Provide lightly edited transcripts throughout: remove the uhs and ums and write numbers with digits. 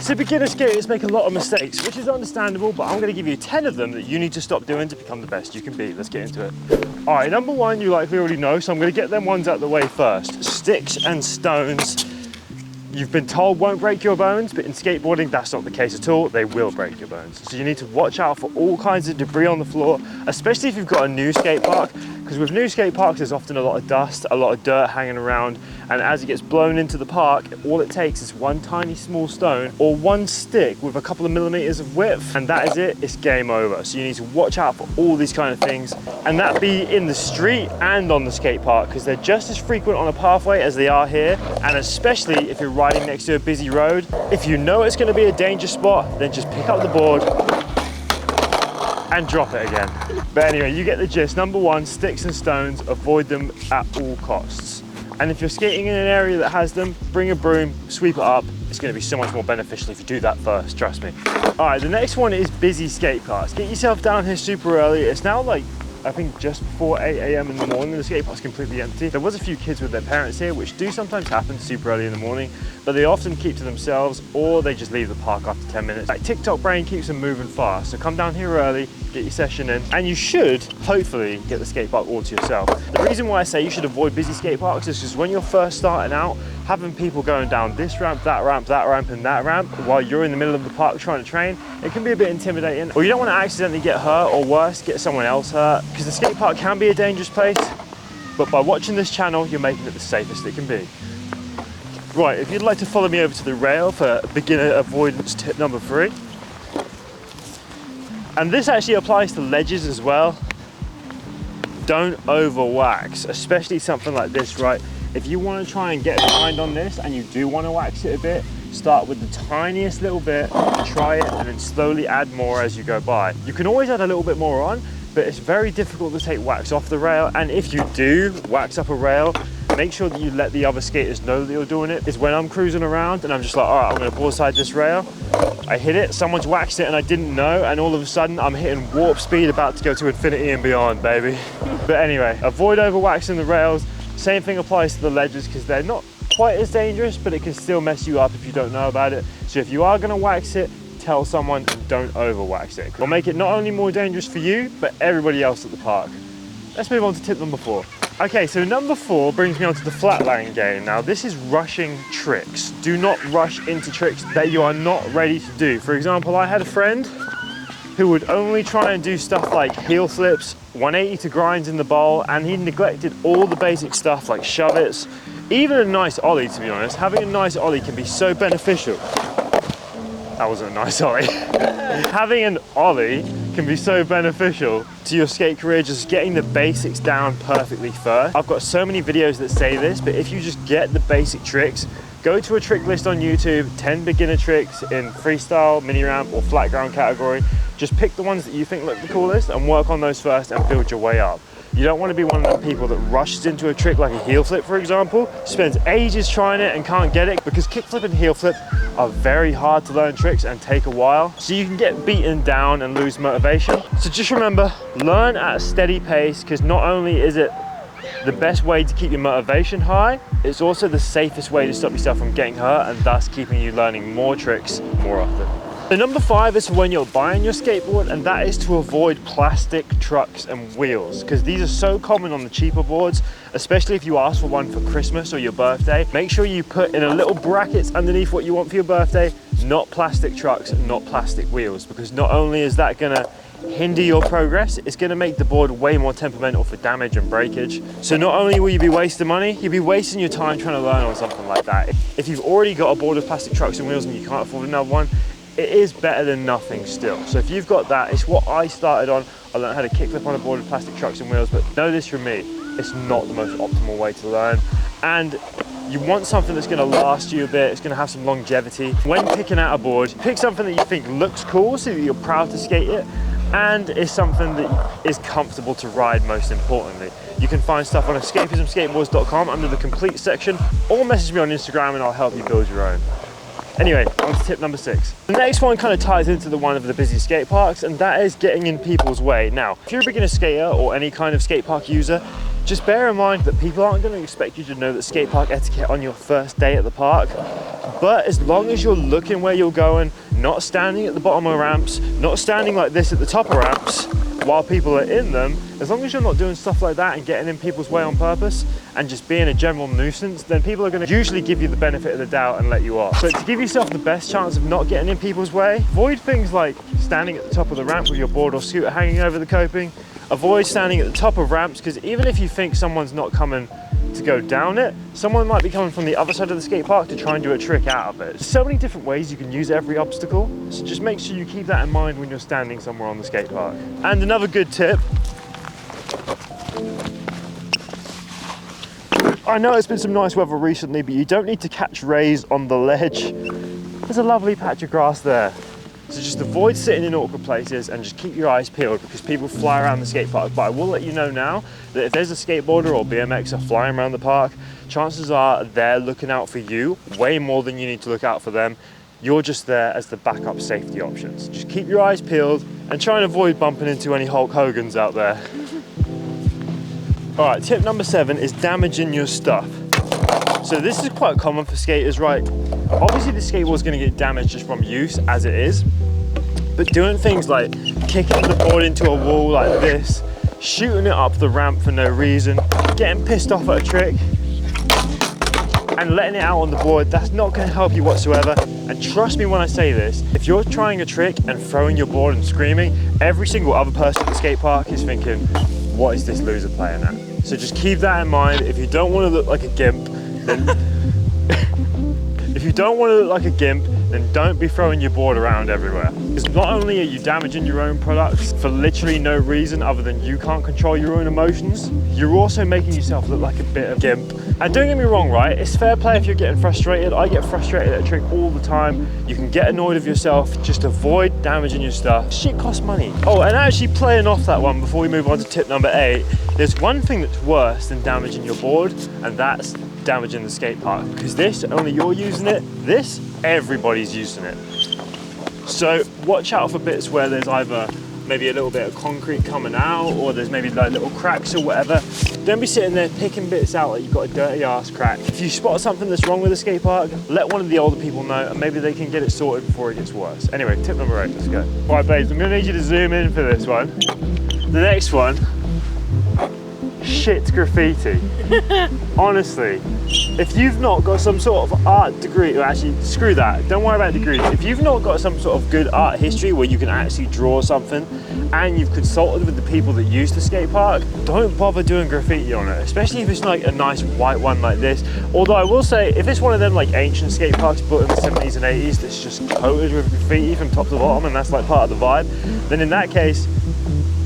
So beginner skaters make a lot of mistakes, which is understandable, but I'm gonna give you 10 of them that you need to stop doing to become the best you can be. Let's get into it. All right, number one, you likely already know, so I'm gonna get them ones out of the way first. Sticks and stones. You've been told won't break your bones, but in skateboarding, that's not the case at all. They will break your bones. So you need to watch out for all kinds of debris on the floor, especially if you've got a new skate park, because with new skate parks, there's often a lot of dust, a lot of dirt hanging around, and as it gets blown into the park, all it takes is one tiny small stone or one stick with a couple of millimeters of width, and that is it, it's game over. So you need to watch out for all these kind of things, and that be in the street and on the skate park, because they're just as frequent on a pathway as they are here, and especially if you're riding next to a busy road. If you know it's going to be a danger spot, then just pick up the board and drop it again. But anyway, you get the gist. Number one, sticks and stones, avoid them at all costs. And if you're skating in an area that has them, bring a broom, sweep it up. It's going to be so much more beneficial if you do that first, trust me. All right, the next one is busy skate parks. Get yourself down here super early. It's now like, I think just before 8 a.m. in the morning, the skate park's completely empty. There was a few kids with their parents here, which do sometimes happen super early in the morning, but they often keep to themselves or they just leave the park after 10 minutes. Like TikTok brain keeps them moving fast. So come down here early, get your session in, and you should hopefully get the skate park all to yourself. The reason why I say you should avoid busy skate parks is because when you're first starting out, having people going down this ramp, that ramp, that ramp, and that ramp while you're in the middle of the park trying to train, it can be a bit intimidating. Or you don't want to accidentally get hurt, or worse, get someone else hurt, because the skate park can be a dangerous place, but by watching this channel, you're making it the safest it can be. Right, if you'd like to follow me over to the rail for beginner avoidance tip number 3. And this actually applies to ledges as well. Don't over wax, especially something like this, right? If you want to try and get behind on this and you do want to wax it a bit, start with the tiniest little bit, try it, and then slowly add more as you go by. You can always add a little bit more on, but it's very difficult to take wax off the rail. And if you do wax up a rail, make sure that you let the other skaters know that you're doing it. Is when I'm cruising around and I'm just like, all right, I'm gonna broadside this rail. I hit it, someone's waxed it and I didn't know, and all of a sudden I'm hitting warp speed about to go to infinity and beyond, baby. But anyway, avoid over waxing the rails. Same thing applies to the ledges, because they're not quite as dangerous, but it can still mess you up if you don't know about it. So if you are gonna wax it, tell someone and don't over wax it. It'll make it not only more dangerous for you, but everybody else at the park. Let's move on to tip number 4. Okay, so number 4 brings me on to the flatline game. Now this is rushing tricks. Do not rush into tricks that you are not ready to do. For example, I had a friend who would only try and do stuff like heel flips, 180 to grinds in the bowl, and he neglected all the basic stuff like shove-its. Even a nice ollie, to be honest. Having a nice ollie can be so beneficial. That wasn't a nice ollie. Having an ollie can be so beneficial to your skate career, just getting the basics down perfectly first. I've got so many videos that say this, but if you just get the basic tricks, go to a trick list on YouTube, 10 beginner tricks in freestyle, mini ramp, or flat ground category. Just pick the ones that you think look the coolest and work on those first and build your way up. You don't want to be one of the people that rushes into a trick like a heel flip, for example, spends ages trying it and can't get it, because kickflip and heel flip are very hard to learn tricks and take a while. So you can get beaten down and lose motivation. So just remember, learn at a steady pace, because not only is it the best way to keep your motivation high, it's also the safest way to stop yourself from getting hurt and thus keeping you learning more tricks more often. So number 5 is for when you're buying your skateboard, and that is to avoid plastic trucks and wheels, because these are so common on the cheaper boards, especially if you ask for one for Christmas or your birthday. Make sure you put in a little brackets underneath what you want for your birthday, not plastic trucks, not plastic wheels, because not only is that gonna hinder your progress, it's going to make the board way more temperamental for damage and breakage. So not only will you be wasting money, you'll be wasting your time trying to learn on something like that. If you've already got a board with plastic trucks and wheels and you can't afford another one, it is better than nothing still. So if you've got that, it's what I started on. I learned how to kickflip on a board with plastic trucks and wheels, but know this from me, it's not the most optimal way to learn. And you want something that's going to last you a bit, it's going to have some longevity. When picking out a board, pick something that you think looks cool so that you're proud to skate it, and is something that is comfortable to ride, most importantly. You can find stuff on escapismskateboards.com under the complete section, or message me on Instagram and I'll help you build your own. Anyway, on to tip number 6. The next one kind of ties into the one of the busy skate parks, and that is getting in people's way. Now, if you're a beginner skater or any kind of skate park user, Just bear in mind that people aren't going to expect you to know the skate park etiquette on your first day at the park. But as long as you're looking where you're going, not standing at the bottom of ramps, not standing like this at the top of ramps while people are in them, as long as you're not doing stuff like that and getting in people's way on purpose and just being a general nuisance, then people are going to usually give you the benefit of the doubt and let you off. But to give yourself the best chance of not getting in people's way, avoid things like standing at the top of the ramp with your board or scooter hanging over the coping. Avoid standing at the top of ramps, because even if you think someone's not coming to go down it, someone might be coming from the other side of the skate park to try and do a trick out of it. There's so many different ways you can use every obstacle, so just make sure you keep that in mind when you're standing somewhere on the skate park. And another good tip, I know it's been some nice weather recently, but you don't need to catch rays on the ledge. There's a lovely patch of grass there. So just avoid sitting in awkward places and just keep your eyes peeled, because people fly around the skate park. But I will let you know now that if there's a skateboarder or BMXer flying around the park, chances are they're looking out for you way more than you need to look out for them. You're just there as the backup safety options. Just keep your eyes peeled and try and avoid bumping into any Hulk Hogans out there. All right, tip number 7 is damaging your stuff. So this is quite common for skaters, right? Obviously the skateboard's gonna get damaged just from use as it is, but doing things like kicking the board into a wall like this, shooting it up the ramp for no reason, getting pissed off at a trick, and letting it out on the board, that's not gonna help you whatsoever. And trust me when I say this, if you're trying a trick and throwing your board and screaming, every single other person at the skate park is thinking, what is this loser playing at? So just keep that in mind. If you don't want to look like a gimp, then if you don't want to look like a gimp, then don't be throwing your board around everywhere. Because not only are you damaging your own products for literally no reason other than you can't control your own emotions, you're also making yourself look like a bit of gimp. And don't get me wrong, right? It's fair play if you're getting frustrated. I get frustrated at a trick all the time. You can get annoyed with yourself. Just avoid damaging your stuff. Shit costs money. Oh, and actually playing off that one before we move on to tip number 8, there's one thing that's worse than damaging your board, and that's damaging the skate park. Because this, only you're using it. This, everybody's using it. So watch out for bits where there's either maybe a little bit of concrete coming out, or there's maybe like little cracks or whatever. Don't be sitting there picking bits out like you've got a dirty ass crack. If you spot something that's wrong with the skate park, let one of the older people know, and maybe they can get it sorted before it gets worse. Anyway, tip number 8, let's go. All right, babes, I'm gonna need you to zoom in for this one. The next one, shit graffiti. Honestly, if you've not got some sort of art degree, or actually screw that, don't worry about degrees. If you've not got some sort of good art history where you can actually draw something, and you've consulted with the people that use the skate park, don't bother doing graffiti on it, especially if it's like a nice white one like this. Although I will say, if it's one of them like ancient skate parks built in the 70s and 80s that's just coated with graffiti from top to bottom, and that's like part of the vibe, then in that case,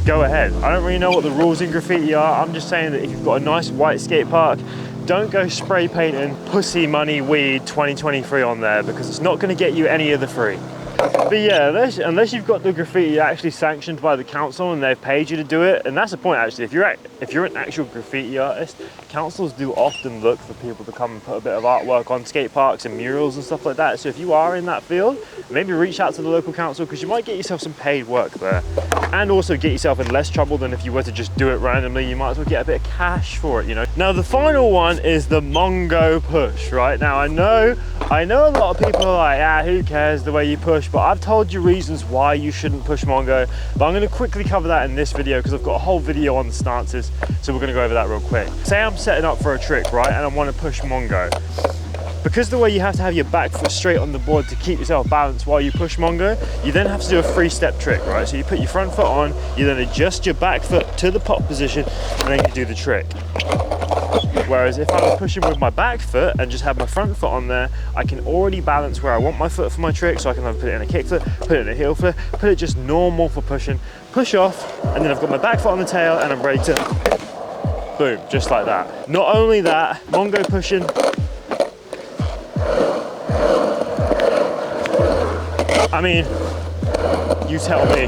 go ahead. I don't really know what the rules in graffiti are. I'm just saying that if you've got a nice white skate park, don't go spray painting pussy money weed 2023 on there, because it's not going to get you any of the free. But yeah, unless you've got the graffiti actually sanctioned by the council and they've paid you to do it, and that's the point actually, if you're an actual graffiti artist, councils do often look for people to come and put a bit of artwork on skate parks and murals and stuff like that. So if you are in that field, maybe reach out to the local council, because you might get yourself some paid work there, and also get yourself in less trouble than if you were to just do it randomly. You might as well get a bit of cash for it, you know. Now the final one is the Mongo push. Right now, I know a lot of people are like, ah, who cares the way you push, but I've told you reasons why you shouldn't push Mongo, but I'm going to quickly cover that in this video because I've got a whole video on the stances, so we're going to go over that real quick. Say I'm setting up for a trick, right, and I want to push Mongo. Because the way you have to have your back foot straight on the board to keep yourself balanced while you push Mongo, you then have to do a 3-step trick, right? So you put your front foot on, you then adjust your back foot to the pop position, and then you do the trick. Whereas if I was pushing with my back foot and just have my front foot on there, I can already balance where I want my foot for my trick, so I can either put it in a kick flip, put it in a heel flip, put it just normal for pushing, push off, and then I've got my back foot on the tail and I'm ready to boom, just like that. Not only that, Mongo pushing, I mean, you tell me,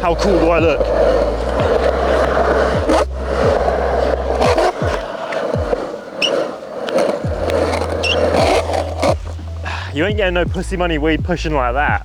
how cool do I look? You ain't getting no pussy money weed pushing like that.